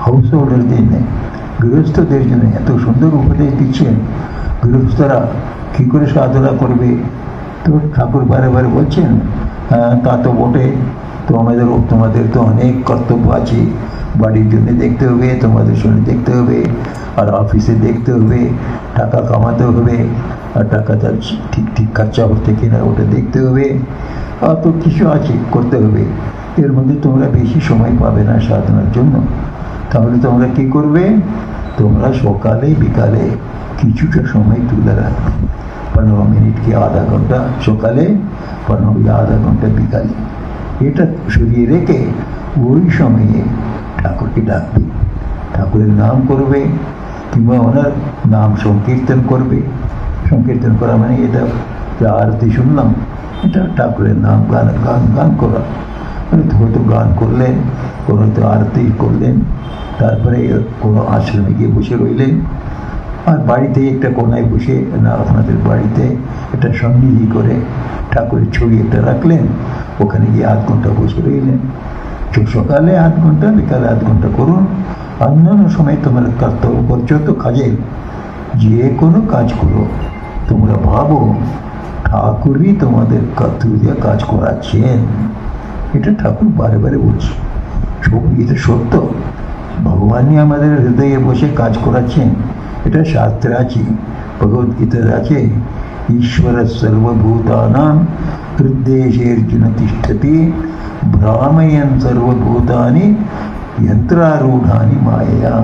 House হোল্ডের জন্য, গৃহস্থদের জন্য এত সুন্দর উপদেশ দিচ্ছেন। গৃহস্থরা কী করে সাধনা করবে, তো ঠাকুর বারে বারে বলছেন, হ্যাঁ তা তো বটে, তোমাদের তো অনেক কর্তব্য আছে, বাড়ির জন্য দেখতে হবে, তোমাদের সঙ্গে দেখতে হবে, আর অফিসে দেখতে হবে, টাকা কামাতে হবে, আর টাকাটা ঠিক ঠিক খরচা হচ্ছে কিনা ওটা দেখতে হবে, আর তো কিছু আছে করতে হবে। এর মধ্যে তোমরা বেশি সময় পাবে না সাধনার জন্য। তাহলে তোমরা কী করবে, তোমরা সকালে বিকালে কিছুটা সময় তুলে রাখবে, 15 মিনিট কি আধা ঘন্টা সকালে, 15 কি আধা ঘন্টা বিকালে। এটা সরিয়ে রেখে ওই সময়ে ঠাকুরকে ডাকবে, ঠাকুরের নাম করবে, কিংবা ওনার নাম সংকীর্তন করবে। সংকীর্তন করা মানে এটা যে আরতি শুনলাম, এটা ঠাকুরের নাম গান গান গান করা, মানে হয়তো গান করলেন, কোনো হয়তো আরতি করলেন, তারপরে কোনো আশ্রমে গিয়ে বসে রইলেন, আর বাড়িতে একটা কোনায় বসে না আপনাদের বাড়িতে একটা সন্নিধি করে ঠাকুরের ছবি একটা রাখলেন, ওখানে গিয়ে আধ ঘন্টা বসে রইলেন। তো সকালে আধ ঘন্টা, বিকালে আধ ঘন্টা করুন। অন্যান্য সময় তোমরা কর্তব্য করছো তো কাজে, যে কোনো কাজ করো, তোমরা ভাবো ঠাকুরই তোমাদের কর্তব্য দিয়ে কাজ করাচ্ছেন। এটা ঠাকুর বারে বারে বলছে, এটা সত্য, ভগবানই আমাদের হৃদয়ে বসে কাজ করাচ্ছেন। এটা শাস্ত্রে আছে, ভগবদ্গীতার আছে, ঈশ্বর সর্বভূতানাং হৃদয়ের্জুন তিষ্ঠতি ভ্রাময়ন সর্বভূতানি যন্ত্রারূঢ়ানি মায়া।